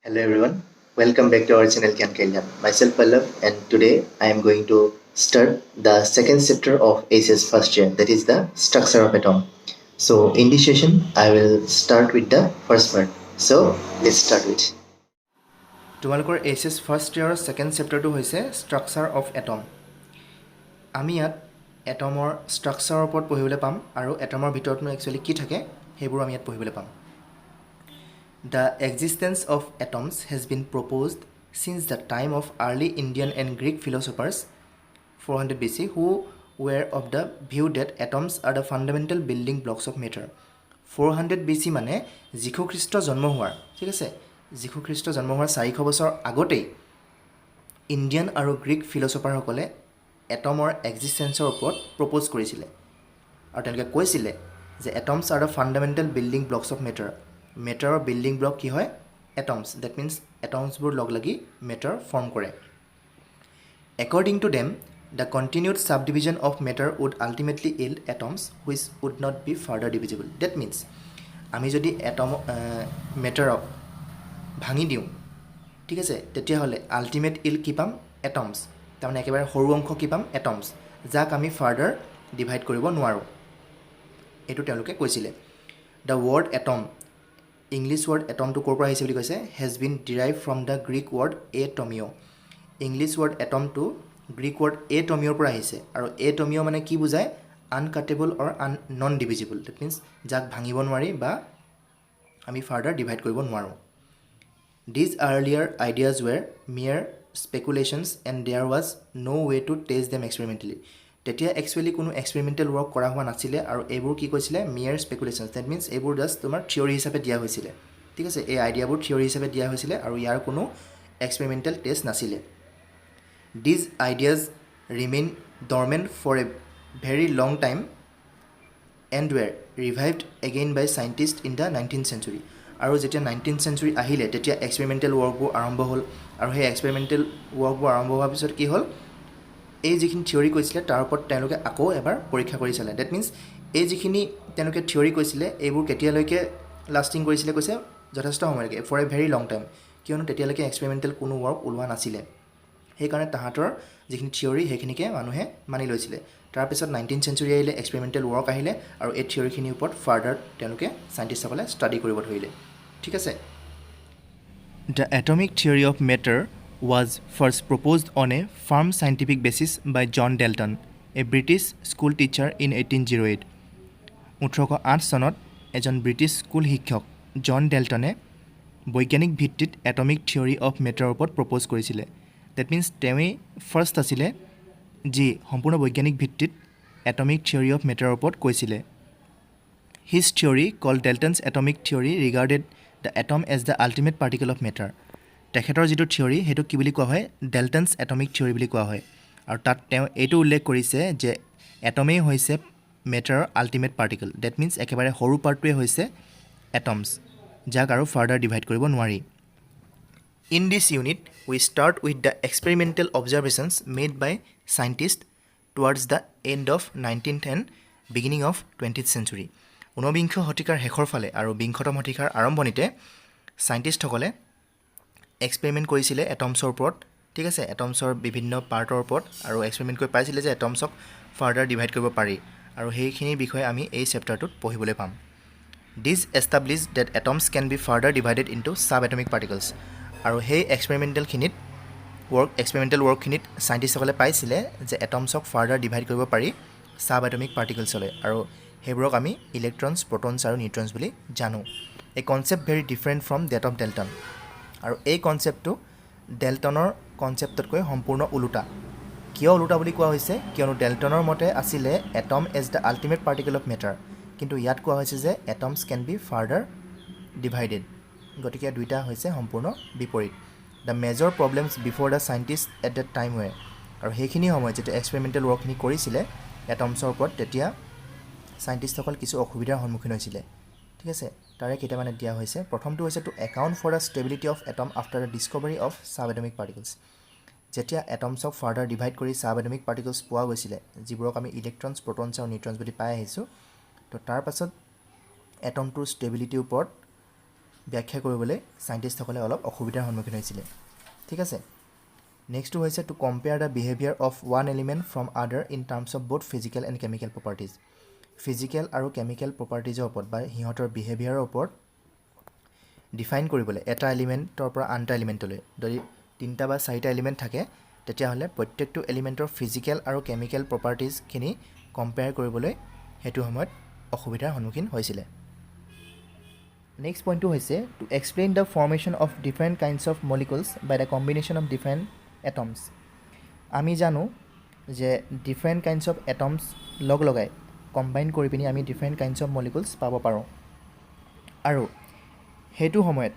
Hello everyone, welcome back to our channel Kyan Kalyan. Myself Pallav and today I am going to start the second chapter of ACS first year, that is the structure of atom. So in this session I will start with the first part. So let's start with. তোমালোকৰ ACS first ইয়াৰৰ second চেপ্টাৰটো হৈছে structure of atom. আমি ইয়াত এটমৰ ষ্ট্ৰাকচাৰৰ ওপৰত পঢ়িবলৈ পাম আৰু এটমৰ ভিতৰতনো actually কি থাকে সেইবোৰ আমি ইয়াত পঢ়িবলৈ পাম। The existence of atoms has been proposed since the time of early Indian and Greek philosophers 400 BC who were of the view that atoms are the fundamental building blocks of matter। 400 BC মানে যীশুখ্ৰীষ্ট জন্ম হোৱাৰ, ঠিক আছে, যীশুখ্ৰীষ্ট জন্ম হোৱাৰ 400 বছৰ আগতেই Indian আৰু গ্ৰীক ফিলচফাৰসকলে এটমৰ এক্সিষ্টেঞ্চৰ ওপৰত প্ৰপ'জ কৰিছিলে আৰু তেওঁলোকে কৈছিলে যে atoms are the fundamental building blocks of matter. মেটাৰৰ বিল্ডিং ব্লক কি হয়? এটমছ। ডেট মিনছ এটমছবোৰ লগ লাগি মেটাৰ ফৰ্ম কৰে। According to them, the continued subdivision of matter would ultimately yield atoms which would not be further divisible। That means আমি যদি মেটাৰক ভাঙি দিওঁ, ঠিক আছে, তেতিয়াহ'লে আল্টিমেট ইল কি পাম? এটমছ। তাৰমানে একেবাৰে সৰু অংশ কি পাম? এটমছ, যাক আমি ফাৰ্ডাৰ ডিভাইড কৰিব নোৱাৰোঁ। এইটো তেওঁলোকে কৈছিলে। The word atom, English word এটমটো ক'ৰ পৰা আহিছে বুলি কৈছে? Has been derived from the Greek word atomio'. English word এটমটো গ্ৰীক ৱৰ্ড এটমিঅ'ৰ পৰা আহিছে আৰু এটমিঅ' মানে কি বুজায়? Uncuttable or non divisible. That means যাক ভাঙিব নোৱাৰি বা আমি ফাৰ্ডাৰ ডিভাইড কৰিব নোৱাৰোঁ। These earlier ideas were mere speculations and there was no way to test them experimentally। তেতিয়া একচুৱেলি কোনো এক্সপেৰিমেণ্টেল ৱৰ্ক কৰা হোৱা নাছিলে আৰু এইবোৰ কি কৈছিলে? মিয়াৰ স্পেকুলেশ্যনছ। ডেট মিনছ এইবোৰ জাষ্ট তোমাৰ থিয়ৰী হিচাপে দিয়া হৈছিলে, ঠিক আছে। এই আইডিয়াবোৰ থিয়ৰী হিচাপে দিয়া হৈছিলে আৰু ইয়াৰ কোনো এক্সপেৰিমেণ্টেল টেষ্ট নাছিলে। These ideas remain dormant for a very long time and were revived again by scientists in the 19th century। আৰু যেতিয়া 19th century আহিলে তেতিয়া এক্সপেৰিমেণ্টেল ৱৰ্কবোৰ আৰম্ভ হ'ল আৰু সেই এক্সপেৰিমেণ্টেল ৱৰ্কবোৰ আৰম্ভ হোৱাৰ পিছত কি হ'ল? এই যিখিনি থিয়ৰী কৈছিলে তাৰ ওপৰত তেওঁলোকে আকৌ এবাৰ পৰীক্ষা কৰি চালে। ডেট মিনছ এই যিখিনি তেওঁলোকে থিয়ৰী কৈছিলে এইবোৰ কেতিয়ালৈকে লাষ্টিং কৰিছিলে কৈছে? যথেষ্ট সময়লৈকে, for a very long time, কিয়নো তেতিয়ালৈকে এক্সপেৰিমেণ্টেল কোনো ৱৰ্ক ওলোৱা নাছিলে। সেইকাৰণে তাহাঁতৰ যিখিনি থিয়ৰী সেইখিনিকে মানুহে মানি লৈছিলে। তাৰপিছত 19th century আহিলে, এক্সপেৰিমেণ্টেল ৱৰ্ক আহিলে আৰু এই থিয়ৰীখিনিৰ ওপৰত ফাৰ্ডাৰ তেওঁলোকে চাইণ্টিষ্টসকলে ষ্টাডি কৰিব ধৰিলে, ঠিক আছে। The atomic theory of matter was first proposed on a firm scientific basis by John Dalton, a British school teacher in 1808। 1808 চনত এজন ব্ৰিটিছ স্কুল শিক্ষক জন ডেল্টনে বৈজ্ঞানিক ভিত্তিত এটমিক থিয়ৰী অফ মেটাৰৰ ওপৰত প্ৰপ'জ কৰিছিলে। ডেট মিনছ তেওঁৱেই ফাৰ্ষ্ট আছিলে যি সম্পূৰ্ণ বৈজ্ঞানিক ভিত্তিত এটমিক থিয়ৰী অফ মেটাৰৰ ওপৰত কৈছিলে। His theory called Dalton's atomic theory regarded the atom as the ultimate particle of matter. তেখেতৰ যিটো থিয়ৰী সেইটো কি বুলি কোৱা হয়? ডেল্টনছ এটমিক থিয়ৰী বুলি কোৱা হয়। আৰু তাত তেওঁ এইটো উল্লেখ কৰিছে যে এটমেই হৈছে মেটাৰৰ আল্টিমেট পাৰ্টিকল। ডেট মিনছ একেবাৰে সৰু পাৰ্টটোৱে হৈছে এটমছ, যাক আৰু ফাৰ্ডাৰ ডিভাইড কৰিব নোৱাৰি। In this unit we start with the experimental observations made by scientists towards the end of 19th and beginning of 20th century। ঊনবিংশ শতিকাৰ শেষৰ ফালে আৰু বিংশতম শতিকাৰ আৰম্ভণিতে চাইণ্টিষ্টসকলে এক্সপেৰিমেণ্ট কৰিছিলে এটমছৰ ওপৰত, ঠিক আছে, এটমছৰ বিভিন্ন পাৰ্টৰ ওপৰত, আৰু এক্সপেৰিমেণ্ট কৰি পাইছিলে যে এটমছক ফাৰ্ডাৰ ডিভাইড কৰিব পাৰি আৰু সেইখিনিৰ বিষয়ে আমি এই চেপ্টাৰটোত পঢ়িবলৈ পাম। This establish that atoms can be further divided into sub atomic particles. আৰু সেই এক্সপেৰিমেণ্টেল ৱৰ্কখিনিত চাইণ্টিষ্টসকলে পাইছিলে যে এটমছক ফাৰ্ডাৰ ডিভাইড কৰিব পাৰি ছাব এটমিক পাৰ্টিকলছলৈ, আৰু সেইবোৰক আমি ইলেক্ট্ৰনছ, প্ৰটনছ আৰু নিউট্ৰনছ বুলি জানো। A concept very different from that of Dalton. আৰু এই কনচেপ্টটো ডেল্টনৰ কনচেপ্টতকৈ সম্পূৰ্ণ ওলোটা। কিয় ওলোটা বুলি কোৱা হৈছে? কিয়নো ডেল্টনৰ মতে আছিলে atom as the ultimate particle of matter, কিন্তু ইয়াত কোৱা হৈছে যে atoms can be further divided. গতিকে দুইটা হৈছে সম্পূৰ্ণ বিপৰীত। The major problems before the scientists at the time were. আৰু সেইখিনি সময়ত যেতিয়া এক্সপেৰিমেণ্টেল ৱৰ্কখিনি কৰিছিলে এটমছৰ ওপৰত, তেতিয়া চাইণ্টিষ্টসকল কিছু অসুবিধাৰ সন্মুখীন হৈছিলে, ঠিক আছে। তাৰে কেইটামানে দিয়া হৈছে। প্ৰথমটো হৈছে to account for the stability of atom after the discovery of sub atomic particles. যেতিয়া এটমছক ফাৰ্ডাৰ ডিভাইড কৰি ছাব এটমিক পাৰ্টিকলছ পোৱা গৈছিলে, যিবোৰক আমি ইলেক্ট্ৰনছ, প্ৰটনছ আৰু নিউট্ৰনছ বুলি পাই আহিছোঁ, তো তাৰ পাছত এটমটোৰ ষ্টেবিলিটিৰ ওপৰত ব্যাখ্যা কৰিবলৈ সাইণ্টিষ্টসকলে অলপ অসুবিধাৰ সন্মুখীন হৈছিলে ঠিক আছে নেক্সটটো হৈছে to compare the behaviour of one element from other in terms of both physical and chemical properties physical আৰু কেমিকেল প্ৰপাৰ্টিজৰ ওপৰত বা সিহঁতৰ বিহেভিয়াৰৰ ওপৰত ডিফাইন কৰিবলৈ এটা এলিমেণ্টৰ পৰা আন এটা এলিমেণ্টলৈ যদি তিনিটা বা চাৰিটা এলিমেণ্ট থাকে তেতিয়াহ'লে প্ৰত্যেকটো এলিমেণ্টৰ ফিজিকেল আৰু কেমিকেল প্ৰপাৰ্টিজখিনি কম্পেয়াৰ কৰিবলৈ সেইটো সময়ত অসুবিধাৰ সন্মুখীন হৈছিলে নেক্সট পইণ্টটো হৈছে to explain the formation of different kinds of molecules by the combination of different atoms আমি জানো যে ডিফাৰেণ্ট কাইণ্ডছ অফ এটমছ লগ লগাই কম্বাইন কৰি পিনি আমি ডিফাৰেণ্ট কাইণ্ডছ অফ মলিকুলছ পাব পাৰোঁ আৰু সেইটো সময়ত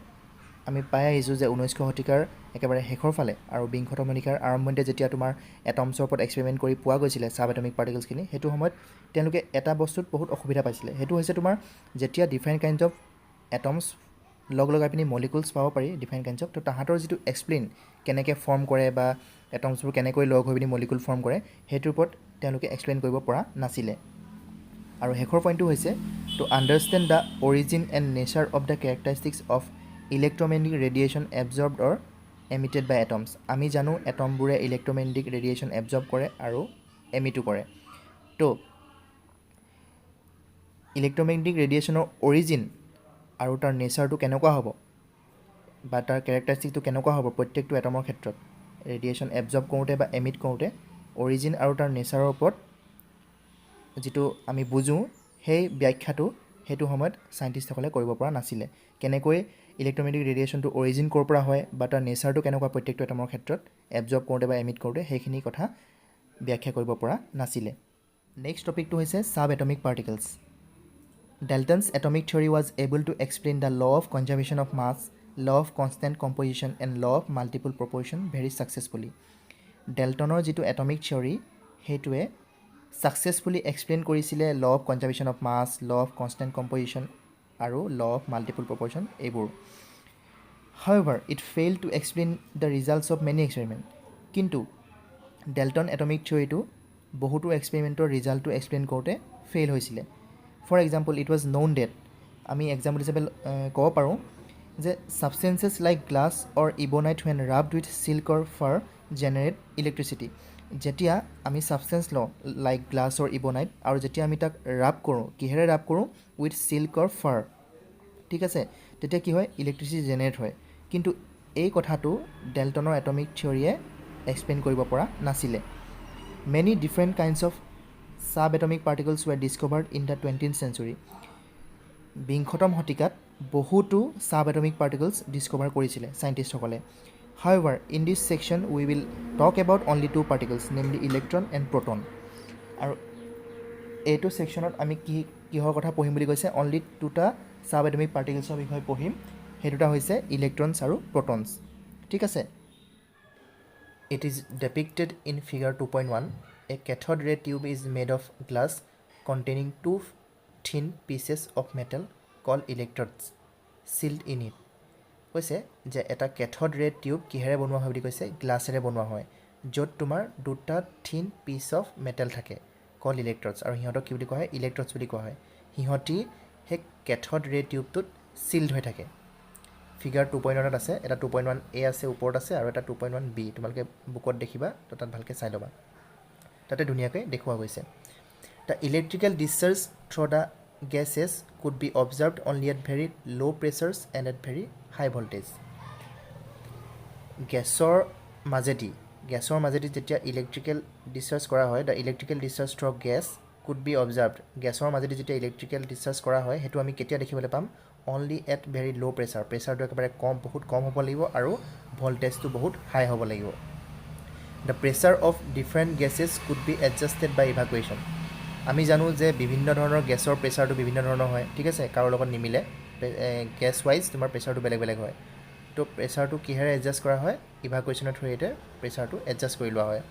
আমি পাই আহিছোঁ যে 19শ শতিকাৰ একেবাৰে শেষৰ ফালে আৰু 20শ শতিকাৰ আৰম্ভণিতে যেতিয়া তোমাৰ এটমছৰ ওপৰত এক্সপেৰিমেণ্ট কৰি পোৱা গৈছিলে সাব এটমিক পাৰ্টিকলছখিনি সেইটো সময়ত তেওঁলোকে এটা বস্তুত বহুত অসুবিধা পাইছিলে সেইটো হৈছে তোমাৰ যেতিয়া ডিফাৰেণ্ট কাইণ্ডছ অফ এটমছ লগ লগাই পিনি মলিকুলছ পাব পাৰি ডিফাৰেণ্ট কাইণ্ডছ অফ তো তাহাঁতৰ যিটো এক্সপ্লেইন কেনেকৈ ফৰ্ম কৰে বা এটমছবোৰ কেনেকৈ লগ হৈ পিনি মলিকুল ফৰ্ম কৰে সেইটোৰ ওপৰত তেওঁলোকে এক্সপ্লেইন কৰিব পৰা নাছিলে আৰু শেষৰ পইণ্টটো হৈছে to understand the origin and nature of the characteristics of electromagnetic radiation absorbed or emitted by atoms আমি জানো এটমবোৰে ইলেক্ট্ৰমেগনেটিক ৰেডিয়েশ্যন এবজৰ্ব কৰে আৰু এমিটো কৰে তো ইলেক্ট্ৰমেগনেটিক ৰেডিয়েশ্যনৰ অৰিজিন আৰু তাৰ নেচাৰটো কেনেকুৱা হ'ব বা তাৰ কেৰেক্টাৰিষ্টিকটো কেনেকুৱা হ'ব প্ৰত্যেকটো এটমৰ ক্ষেত্ৰত ৰেডিয়েশ্যন এবজৰ্ব কৰোঁতে বা এমিট কৰোঁতে অৰিজিন আৰু তাৰ নেচাৰৰ ওপৰত যিটো আমি বুজোঁ সেই ব্যাখ্যাটো সেইটো সময়ত সাইণ্টিষ্টসকলে কৰিব পৰা নাছিলে কেনেকৈ ইলেক্ট্ৰমেগনেটিক ৰেডিয়েশ্যনটো অৰিজিন ক'ৰ পৰা হয় বা তাৰ নেচাৰটো কেনেকুৱা প্ৰত্যেকটো এটমৰ ক্ষেত্ৰত এবজৰ্ব কৰোঁতে বা এমিট কৰোঁতে সেইখিনি কথা ব্যাখ্যা কৰিব পৰা নাছিলে নেক্সট টপিকটো হৈছে sub atomic particles Dalton's atomic theory was able to explain the law of conservation of mass, law of constant composition and law of multiple proportion very successfully. Daltonৰ যিটো এটমিক থিয়ৰী সেইটোৱে ছাকচেছফুলি এক্সপ্লেইন কৰিছিলে law of conservation of mass law of constant composition আৰু law of multiple প্ৰপৰ্শ্যন এইবোৰ However, it failed to explain the results of many experiments. কিন্তু Dalton atomic থিয়ৰীটো বহুতো এক্সপেৰিমেণ্টৰ ৰিজাল্টটো এক্সপ্লেইন কৰোঁতে ফেইল হৈছিলে for example it was known that আমি এক্সাম্পল হিচাপে ক'ব পাৰোঁ যে substances like glass or ebonite when rubbed with silk or fur generate electricity যেতিয়া আমি ছাবষ্টেঞ্চ লওঁ লাইক গ্লাছ অৰ ইবনাইট আৰু যেতিয়া আমি তাক ৰাব কৰোঁ কিহেৰে ৰাব কৰোঁ উইথ চিল্ক অৰ ফাৰ ঠিক আছে তেতিয়া কি হয় ইলেক্ট্ৰিচিটি জেনেৰেট হয় কিন্তু এই কথাটো ডেল্টনৰ এটমিক থিয়ৰীয়ে এক্সপ্লেইন কৰিব পৰা নাছিলে many different kinds of sub atomic particles were discovered in the 20th century 20ম শতিকাত বহুতো সাব এটমিক পাৰ্টিকলছ ডিছকভাৰ কৰিছিলে চাইণ্টিষ্টসকলে However, in this section we will talk about only two particles namely electron and proton আৰু এইটো ছেকশ্যনত আমি কিহৰ কথা পঢ়িম বুলি কৈছে অনলি দুটা সাব এটমিক পাৰ্টিকলছৰ বিষয়ে পঢ়িম সেই দুটা হৈছে ইলেক্ট্ৰনছ আৰু প্ৰটনছ ঠিক আছে It is depicted in figure 2.1 A cathode ray tube is made of glass containing two thin pieces of metal called electrodes sealed in it কৈছে যে এটা কেথড ৰে টিউব কিহেৰে বনোৱা হয় বুলি কৈছে গ্লাছেৰে বনোৱা হয় য'ত তোমাৰ দুটা থিন পিচ অফ মেটেল থাকে কল ইলেক্ট্ৰডছ আৰু সিহঁতক কি বুলি কোৱা হয় ইলেক্ট্ৰডছ বুলি কোৱা হয় সিহঁতি সেই কেথড ৰে টিউবটোত চিল্ড হৈ থাকে ফিগাৰ 2.1 আছে এটা 2.1a আছে ওপৰত আছে আৰু এটা 2.1b তোমালোকে বুকত দেখিবা তো তাত ভালকৈ চাই ল'বা তাতে ধুনীয়াকৈ দেখুওৱা গৈছে the electrical discharge through the gases could be observed only at very low pressures and at very high voltage গেছৰ মাজেদি যেতিয়া ইলেক্ট্ৰিকেল ডিscharge কৰা হয় the electrical discharge through gas could be observed গেছৰ মাজেদি যেতিয়া ইলেক্ট্ৰিকেল ডিscharge কৰা হয় সেইটো আমি কেতিয়া দেখিবলৈ পাম অনলি এট ভেৰি ল' প্ৰেছাৰটো একেবাৰে বহুত কম হ'ব লাগিব আৰু ভল্টেজটো বহুত হাই হ'ব লাগিব the pressure of different gases could be adjusted by evacuation আমি জানো যে বিভিন্ন ধৰণৰ গেছৰ প্ৰেছাৰটো বিভিন্ন ধৰণৰ হয় ঠিক আছে কাৰো লগত নিমিলে গেছ ৱাইজ তোমাৰ প্ৰেছাৰটো বেলেগ বেলেগ হয় তো প্ৰেছাৰটো কিহেৰে এডজাষ্ট কৰা হয় ইভাকুৱেশ্যনৰ থ্ৰুৱেতে প্ৰেছাৰটো এডজাষ্ট কৰি লোৱা হয়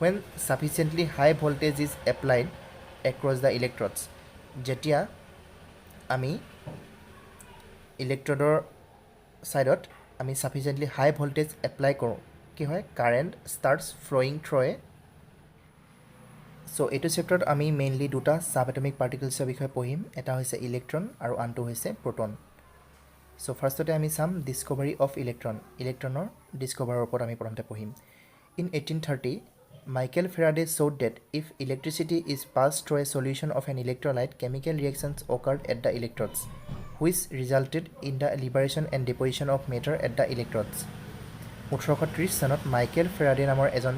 when sufficiently high voltage is applied across the electrodes যেতিয়া আমি ইলেক্ট্ৰডৰ ছাইডত আমি sufficiently high voltage এপ্লাই কৰোঁ কি হয় কাৰেণ্ট starts flowing through চ' এইটো চেপ্টাৰত আমি মেইনলি দুটা সাব এটমিক পাৰ্টিকলছৰ বিষয়ে পঢ়িম এটা হৈছে ইলেক্ট্ৰন আৰু আনটো হৈছে প্ৰটন চ' ফাৰ্ষ্টতে আমি চাম ডিস্কভাৰী অফ ইলেক্ট্ৰনৰ ডিস্কভাৰৰ ওপৰত আমি প্ৰথমতে পঢ়িম in 1830 Michael Faraday showed that if electricity is passed through a solution of an electrolyte, chemical reactions occurred at the electrodes, which resulted in the liberation and deposition of matter at the electrodes. 1830 চনত Michael Faraday নামৰ এজন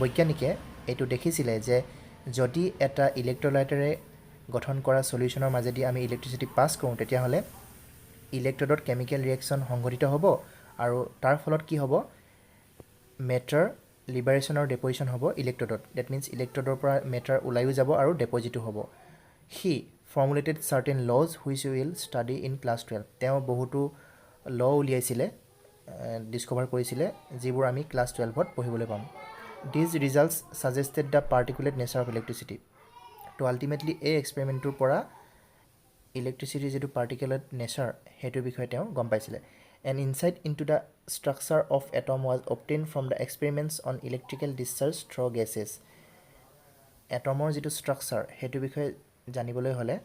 বৈজ্ঞানিকে এইটো দেখিছিলে যে যদি এটা ইলেক্ট্ৰলাইটেৰে গঠন কৰা সলিউশনৰ মাজেদি আমি ইলেক্ট্ৰিচিটি পাছ কৰোঁ তেতিয়াহ'লে ইলেক্ট্ৰডত কেমিকেল ৰিয়েকশ্যন সংঘটিত হ'ব আৰু তাৰ ফলত কি হ'ব মেটাৰ লিবাৰেশ্যন আৰু ডেপজিশ্যন হ'ব ইলেক্ট্ৰডত ডেট মিনছ ইলেক্ট্ৰডৰ পৰা মেটাৰ ওলাইও যাব আৰু ডেপজিটো হ'ব he formulated certain laws which will study in class 12 তেওঁ বহুতো ল উলিয়াইছিলে ডিস্কভাৰ কৰিছিলে যিবোৰ আমি ক্লাছ 12ত পঢ়িবলৈ পাম these results suggested the particulate nature of electricity তো আল্টিমেটলি এই এক্সপেৰিমেণ্টটোৰ পৰা ইলেক্ট্ৰিচিটিৰ যিটো পাৰ্টিকুলেট নেচাৰ সেইটোৰ বিষয়ে তেওঁ গম পাইছিলে An insight into the structure of atom was obtained from the experiments on electrical discharge through gases. এটমৰ যিটো ষ্ট্ৰাকচাৰ সেইটো বিষয়ে জানিবলৈ হ'লে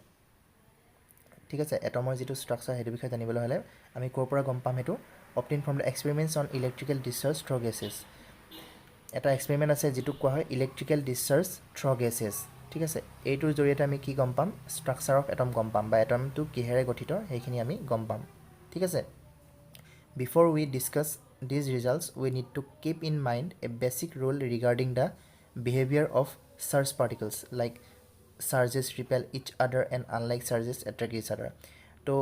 ঠিক আছে এটমৰ যিটো ষ্ট্ৰাকচাৰ সেইটো বিষয়ে জানিবলৈ হ'লে আমি ক'ৰ পৰা গম পাম সেইটো obtained from the experiments on electrical discharge through gases. এটা এক্সপেৰিমেণ্ট আছে যিটো কোৱা হয় ইলেক্ট্ৰিকেল ডিscharge through gases. ঠিক আছে এইটোৰ জৰিয়তে আমি কি গম পাম ষ্ট্ৰাকচাৰ অফ এটম গম পাম বা এটমটো কিহেৰে গঠিত সেইখিনি আমি গম পাম ঠিক আছে Before we discuss these results, we need to keep in mind a basic rule regarding the behavior of charged particles, like charges repel each other and unlike charges attract each other. So,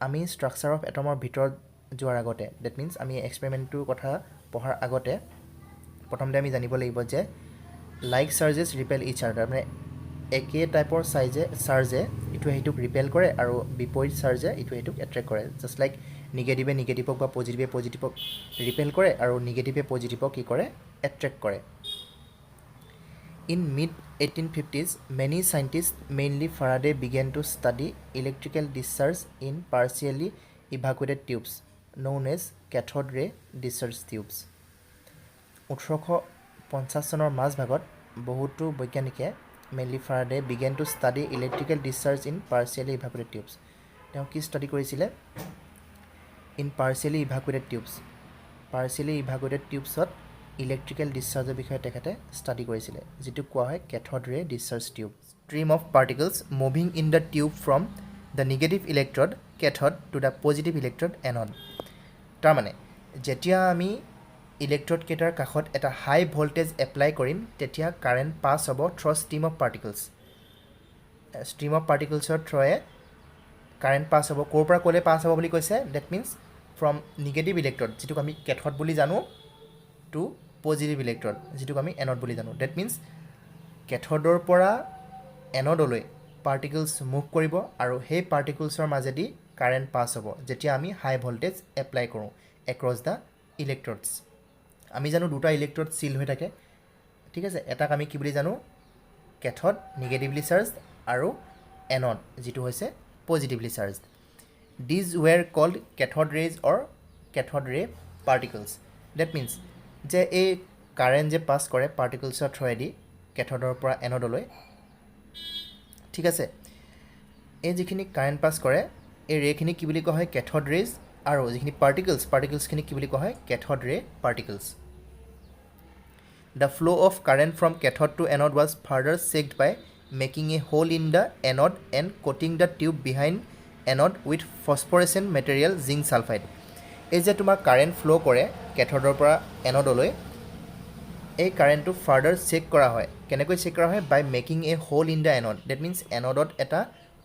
আমি structure of atom ভিতৰত যোৱাৰ আগতে that means আমি এক্সপেৰিমেণ্টটোৰ কথা পঢ়াৰ আগতে প্ৰথমতে আমি জানিব লাগিব যে like charges repel each other মানে একে টাইপৰ চাৰ্জে ইটোৱে সিটোক ৰিপেল কৰে আৰু বিপৰীত চাৰ্জে ইটোৱে সিটোক এট্ৰেক্ট কৰে জাষ্ট লাইক নিগেটিভে নিগেটিভক বা পজিটিভে পজিটিভক ৰিপেল কৰে আৰু নিগেটিভে পজিটিভক কি কৰে এট্ৰেক্ট কৰে in mid 1850s many scientists mainly Faraday began to study electrical discharge in partially evacuated tubes known as cathode ray discharge tubes 1850 চনৰ মাজভাগত বহুতো বৈজ্ঞানিকে mainly Faraday began to study electrical discharge in partially evacuated tubes তেওঁ কি study কৰিছিলে in partially evacuated tubesত electrical dischargeৰ বিষয়ে তেখেতে study কৰিছিলে যিটো কোৱা হয় cathode ray discharge tube stream of particles moving in the tube from the negative electrode cathode to the positive electrode anode তাৰ মানে যেতিয়া আমি ইলেক্ট্ৰড কেইটাৰ কাষত এটা হাই ভোল্টেজ এপ্লাই কৰিম তেতিয়া কাৰেণ্ট পাছ হ'ব থ্ৰু ষ্ট্ৰীম অফ পাৰ্টিকলছৰ থ্ৰুৱে কাৰেণ্ট পাছ হ'ব ক'ৰ পৰা ক'লে পাছ হ'ব বুলি কৈছে that means from negative electrode যিটোক আমি কেথড বুলি জানো টু পজিটিভ ইলেক্ট্ৰড যিটোক আমি এনড বুলি জানো ডেট মিনছ কেথডৰ পৰা এনডলৈ পাৰ্টিকলছ মুভ কৰিব আৰু সেই পাৰ্টিকলছৰ মাজেদি কাৰেণ্ট পাছ হ'ব যেতিয়া আমি হাই ভোল্টেজ এপ্লাই কৰোঁ এক্ৰছ দ্য ইলেক্ট্ৰডছ আমি জানো দুটা ইলেক্ট্ৰড চিল হৈ থাকে ঠিক আছে এটাক আমি কি বুলি জানো কেথড নিগেটিভলি চাৰ্জড আৰু এনড যিটো হৈছে positively charged These were called cathode rays or cathode ray particles. That means যে এই কাৰেণ্ট যে পাছ কৰে পাৰ্টিকলছৰ থ্ৰুৱেদি কেথডৰ পৰা এনডলৈ ঠিক আছে এই যিখিনি কাৰেণ্ট পাছ কৰে এই ৰেখিনি কি বুলি কোৱা হয় কেথড ৰেজ আৰু যিখিনি পাৰ্টিকলছখিনি কি বুলি কোৱা হয় কেথড ৰে particles The flow of current from cathode to anode was further checked by making a hole in the anode and coating the tube behind anode with phosphorescent material zinc sulfide. এই যে তোমাৰ current ফ্ল' কৰে কেথডৰ পৰা এনডলৈ এই কাৰেণ্টটো further check কৰা হয় কেনেকৈ চেক কৰা হয় by making a hole in the anode that means এনডত এটা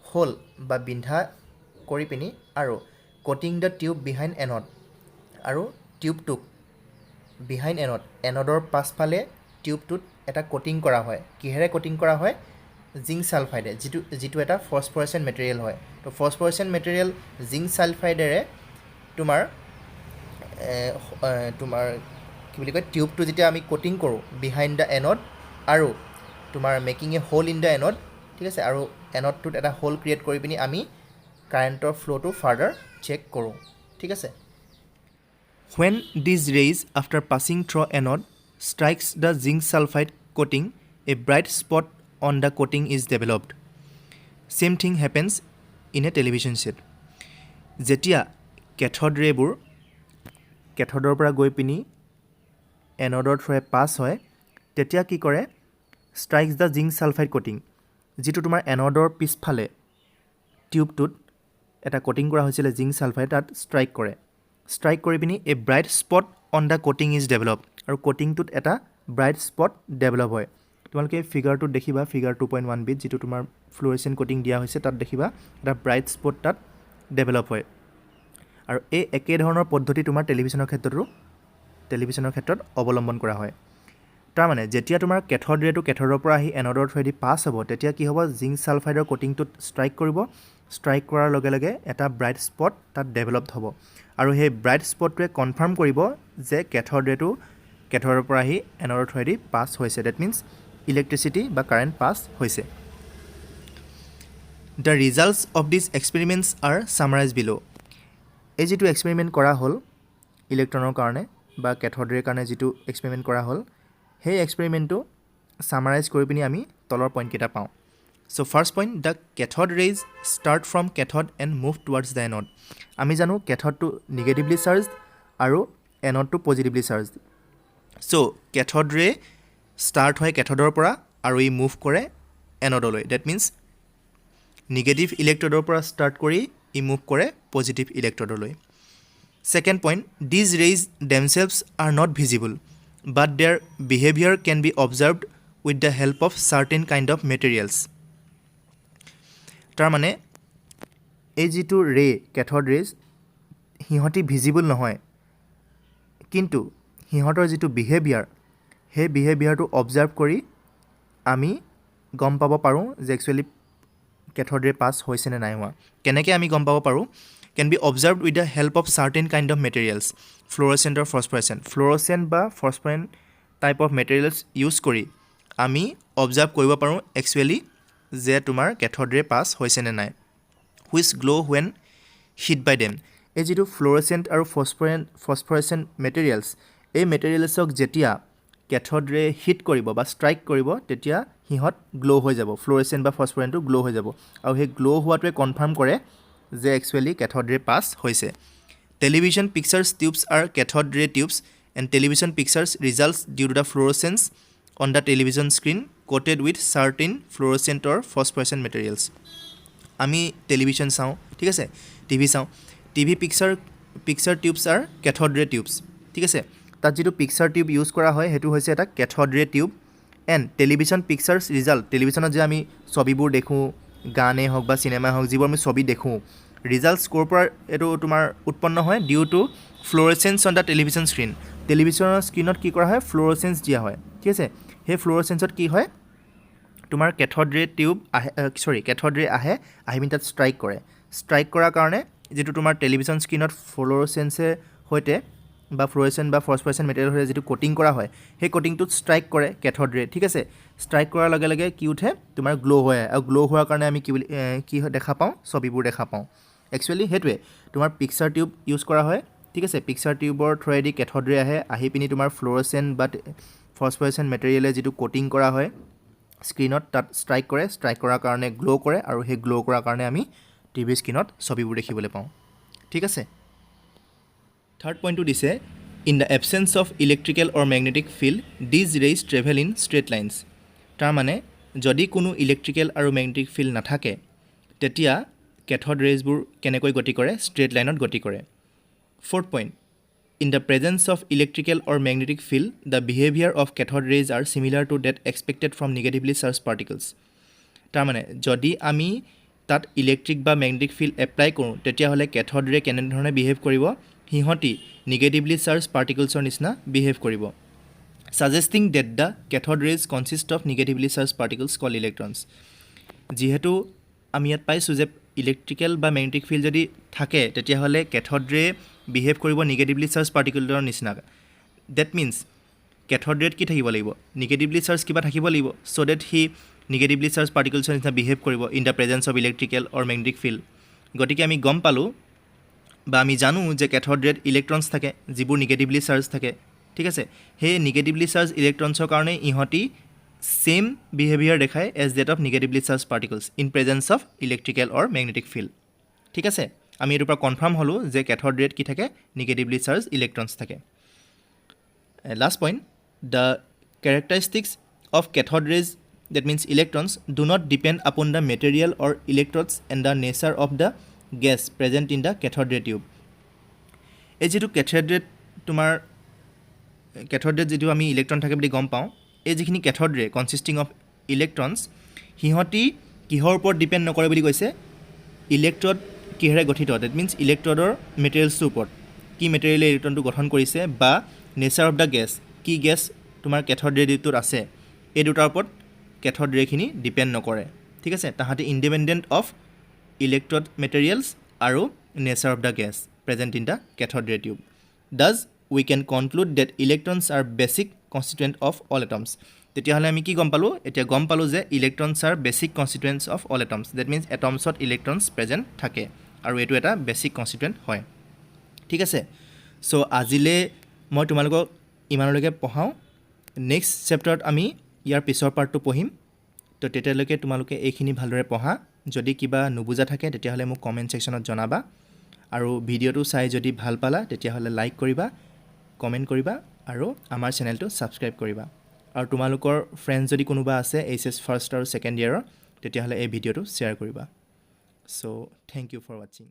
হোল বা বিন্ধা কৰি পিনি আৰু কোটিং দ্য টিউব বিহাইণ্ড এনড আৰু টিউবটোক বিহাইণ্ড এনডৰ পাছফালে টিউবটোত এটা কোটিং কৰা হয় কিহেৰে কোটিং কৰা হয় জিংক ছালফাইডে যিটো এটা ফছফৰেচেণ্ট মেটেৰিয়েল হয় তো ফছফৰেচেণ্ট মেটেৰিয়েল জিংক ছালফাইডেৰে তোমাৰ কি বুলি কয় টিউবটো যেতিয়া আমি কোটিং কৰোঁ বিহাইণ্ড দ্য এনড আৰু তোমাৰ making a hole in the end ঠিক আছে আৰু এনডটোত এটা হোল ক্ৰিয়েট কৰি পিনি আমি কাৰেণ্টৰ ফ্ল'টো ফাৰ্ডাৰ চেক কৰোঁ ঠিক আছে When these rays after passing through anode strikes the zinc sulfide coating a bright spot on the coating is developed. Same thing happens in a television set. যেতিয়া cathode ৰেবোৰ কেথডৰ পৰা গৈ পিনি এনডৰ থ্ৰুৰে পাছ হয় তেতিয়া কি কৰে ষ্ট্ৰাইকছ দ্য জিংক ছালফাইড কোটিং যিটো তোমাৰ এনডৰ পিছফালে টিউবটোত এটা কোটিং কৰা হৈছিলে জিংক ছালফাইড তাত ষ্ট্ৰাইক কৰি পিনি এ ব্ৰাইট স্পট অন দ্য কোটিং ইজ ডেভেলপ আৰু কোটিংটোত এটা ব্ৰাইট স্পট ডেভেলপ হয় তোমালোকে ফিগাৰটোত দেখিবা ফিগাৰ 2.1 বিত যিটো তোমাৰ ফ্লুৰেচেণ্ট কোটিং দিয়া হৈছে তাত দেখিবা এটা ব্ৰাইট স্পট তাত ডেভেলপ হয় আৰু এই একে ধৰণৰ পদ্ধতি তোমাৰ টেলিভিছনৰ ক্ষেত্ৰত অৱলম্বন কৰা হয় তাৰ মানে যেতিয়া তোমাৰ কেথড ৰেটো কেথডৰ পৰা আহি এনডৰ থ্ৰুৱেদি পাছ হ'ব তেতিয়া কি হ'ব জিংক ছালফাইডৰ কোটিংটোত ষ্ট্ৰাইক কৰাৰ লগে লগে এটা ব্ৰাইট স্পট তাত ডেভেলপড হ'ব আৰু সেই ব্ৰাইট স্পটটোৱে কনফাৰ্ম কৰিব যে কেথড ৰেটো কেথডৰ পৰা আহি এনডৰ থ্ৰুৱেদি পাছ হৈছে ডেট মিনছ ইলেক্ট্ৰিচিটি বা কাৰেণ্ট পাছ হৈছে the results of this experiments are summarise below' এই যিটো এক্সপেৰিমেণ্ট কৰা হ'ল ইলেক্ট্ৰনৰ কাৰণে বা কেথড ৰেৰ কাৰণে যিটো এক্সপেৰিমেণ্ট কৰা হ'ল সেই এক্সপেৰিমেণ্টটো ছামাৰাইজ কৰি পিনি আমি তলৰ পইণ্টকেইটা পাওঁ so' first point the cathode rays start from cathode and move towards the anode আমি জানো কেথডটো নিগেটিভলি চাৰ্জড আৰু এনডটো positively charged so' cathode ray start হয় কেথডৰ পৰা আৰু ই মুভ কৰে এনডলৈ ডেট মিনছ নিগেটিভ ইলেক্ট্ৰডৰ পৰা ষ্টাৰ্ট কৰি ই মুভ কৰে পজিটিভ ইলেক্ট্ৰডলৈ second point these rays themselves are not visible but their behaviour can be observed with the help of certain kind of materials তাৰমানে এই যিটো ৰে কেথড ৰেজ সিহঁতি ভিজিবল নহয় কিন্তু সিহঁতৰ যিটো বিহেভিয়াৰ সেই বিহেভিয়াৰটো অবজাৰ্ভ কৰি আমি গম পাব পাৰোঁ যে একচুৱেলি কেথড ৰে পাছ হৈছে নে নাই হোৱা কেনেকৈ আমি গম পাব পাৰোঁ can be observed with the help of certain kind of materials fluorescent or fluorescent বা phosphorescent type of materials use কৰি আমি অবজাৰ্ভ কৰিব পাৰোঁ একচুৱেলি যে তোমাৰ কেথড ৰে পাছ হৈছে নে নাই which glow' when hit by them এই যিটো ফ্ল'ৰেচেণ্ট আৰু ফছফৰেচেণ্ট মেটেৰিয়েলছ এই মেটেৰিয়েলছক যেতিয়া কেথড ৰে হিট কৰিব বা ষ্ট্ৰাইক কৰিব তেতিয়া সিহঁত গ্ল' হৈ যাব ফ্ল'ৰেচেণ্ট বা ফছফৰেণ্টটো গ্ল' হৈ যাব আৰু সেই গ্ল' হোৱাটোৱে কনফাৰ্ম কৰে যে একচুৱেলি কেথড ৰে পাছ হৈছে television pictures tubes are cathode ray tubes and television pictures results due to the fluorescence on the television screen coated with certain fluorescent or phosphorescent materials আমি television চাওঁ ঠিক আছে TV চাওঁ TV picture tubes are cathode ray tubes ঠিক আছে তাত যিটো picture tube use কৰা হয় সেইটো হৈছে এটা cathode ray tube and television pictures result টেলিভিশ্যনত যে আমি ছবিবোৰ দেখোঁ গানেই হওক বা চিনেমাই হওক যিবোৰ আমি ছবি দেখোঁ ৰিজাল্টছ ক'ৰ পৰা এইটো তোমাৰ উৎপন্ন হয় due to fluorescence on the television screen টেলিভিশ্যনৰ স্ক্ৰীণত কি কৰা হয় ফ্ল'ৰেচেন্স দিয়া হয় ঠিক আছে সেই ফ্ল'ৰেচেন্সত কি হয় তোমাৰ কেথড ৰে টিউব কেথড ৰে আহি পিনি তাত ষ্ট্ৰাইক কৰাৰ কাৰণে যিটো তোমাৰ টেলিভিশ্যন স্ক্ৰীণত ফ্ল'ৰেচেন্সে সৈতে বা ফ্ল'ৰেচেণ্ট বা ফছফৰেচেণ্ট মেটেৰিয়েল হৈ যিটো কোটিং কৰা হয় সেই কোটিংটোত ষ্ট্ৰাইক কৰে কেথড ৰে ঠিক আছে ষ্ট্ৰাইক কৰাৰ লগে লগে কি উঠে তোমাৰ গ্ল' হৈ আহে আৰু গ্ল' হোৱাৰ কাৰণে আমি কি দেখা পাওঁ ছবিবোৰ দেখা পাওঁ একচুৱেলি সেইটোৱে তোমাৰ পিকচাৰ টিউব ইউজ কৰা হয় ঠিক আছে পিকচাৰ টিউবৰ থ্ৰুৱেদি কেথড ৰে আহি পিনি তোমাৰ ফ্ল'ৰেচেণ্ট বা ফছফৰেচেণ্ট মেটেৰিয়েলে যিটো কোটিং কৰা হয় স্ক্ৰীণত তাত ষ্ট্ৰাইক কৰাৰ কাৰণে গ্ল' কৰে আৰু সেই গ্ল' কৰাৰ কাৰণে আমি টিভি স্ক্ৰীণত ছবিবোৰ দেখিবলৈ পাওঁ ঠিক আছে থাৰ্ড পইণ্টটো দিছে in the absence of electrical or magnetic field these rays travel in straight lines তাৰমানে যদি কোনো ইলেক্ট্ৰিকেল আৰু মেগনেটিক ফিল্ড নাথাকে তেতিয়া কেথড ৰেজবোৰ কেনেকৈ গতি কৰে ষ্ট্ৰেইট লাইনত গতি কৰে fourth point in the presence of electrical or magnetic field the behaviour of cathode rays are similar to that expected from negatively charge particles তাৰমানে যদি আমি তাত ইলেক্ট্ৰিক বা মেগনেটিক ফিল্ড এপ্লাই কৰোঁ তেতিয়াহ'লে কেথড ৰে কেনেধৰণে বিহেভ কৰিব সিহঁতি নিগেটিভলি চাৰ্জ পাৰ্টিকলছৰ নিচিনা বিহেভ কৰিব suggesting that the cathode rays consist of negatively charge particles call electrons যিহেতু আমি ইয়াত পাইছোঁ যে ইলেক্ট্ৰিকেল বা মেগনেটিক ফিল্ড যদি থাকে তেতিয়াহ'লে কেথড ৰে বিহেভ কৰিব নিগেটিভলি চাৰ্জ পাৰ্টিকলৰ নিচিনা ডেট মিনছ কেথড ৰেত কি থাকিব লাগিব নিগেটিভলি চাৰ্জ কিবা থাকিব লাগিব so' that they negatively charged পাৰ্টিকলছৰ নিচিনা বিহেভ কৰিব in the presence of electrical or magnetic field গতিকে আমি গম পালোঁ বা আমি জানো যে কেথড ৰেত ইলেক্ট্ৰনছ থাকে যিবোৰ নিগেটিভলি চাৰ্জ থাকে ঠিক আছে সেই নিগেটিভলি চাৰ্জ ইলেক্ট্ৰনছৰ কাৰণে ইহঁতি ছেম বিহেভিয়াৰ দেখায় as that of negatively charge particles in presence of electrical or magnetic field ঠিক আছে আমি এটোৰ পৰা কনফাৰ্ম হলো যে ক্যাথড ৰেত কি থাকে নিগেটিভলি চাৰ্জ ইলেক্ট্ৰনছ থাকে last point the characteristics of cathode rays that means electrons do not depend upon the material or electrodes and the nature of the gas present in the cathode ray tube এই যেটো cathode ray তোমাৰ cathode ray যেটো আমি electron থাকে বুলি গম পাওঁ এই যিখিনি cathode ray consisting of electrons হিহতি কিহৰ ওপৰত ডিপেন্ড নকৰে বুলি কৈছে ইলেক্ট্ৰড কিহেৰে গঠিত that means ইলেক্ট্ৰডৰ মেটেৰিয়েলছৰ ওপৰত কি মেটেৰিয়েলে ইলেক্ট্ৰনটো গঠন কৰিছে বা নেচাৰ অফ দা গেছ কি গেছ তোমাৰ ক্যাথড ৰে টোত আছে এই দুটাৰ ওপৰত ক্যাথড ৰেখিনি ডিপেন্ড নকৰে ঠিক আছে তাহাঁতে ইন্ডিপেন্ডেন্ট অফ ইলেক্ট্ৰড মেটেৰিয়েলছ আৰু nature of the gas present in the cathode ৰে tube thus we can conclude that electrons are basic constituent of all atoms তেতিয়াহলে আমি কি গম পালো এতিয়া গম পালো যে electrons are basic constituents of all atoms that means atomsত electrons present থাকে আৰু এটো এটা basic constituent হয় ঠিক আছে সো আজিলে মই তোমালোকক ইমানলৈকে পঢ়াও নেক্সট চেপ্টাৰত আমি ইয়াৰ পিছৰ পাৰ্টটো পঢ়িম তো তেতিয়ালৈকে তোমালোকে এইখিনি ভালদৰে পঢ়া যদি কিবা নুবুজা থাকে তেতিয়াহলে মোক কমেন্ট সেকশনত জনাবা আৰু ভিডিওটো চাই যদি ভাল পালা তেতিয়াহলে লাইক কৰিবা কমেন্ট কৰিবা আৰু আমাৰ চেনেলটো সাবস্ক্ৰাইব কৰিবা আৰু তোমালোকৰ ফ্ৰেন্ড যদি কোনোবা আছে এইচএছ ফাৰ্ষ্ট আৰু সেকেন্ড ইয়াৰৰ তেতিয়াহলে এই ভিডিওটো শ্বেয়াৰ কৰিবা so thank you for watching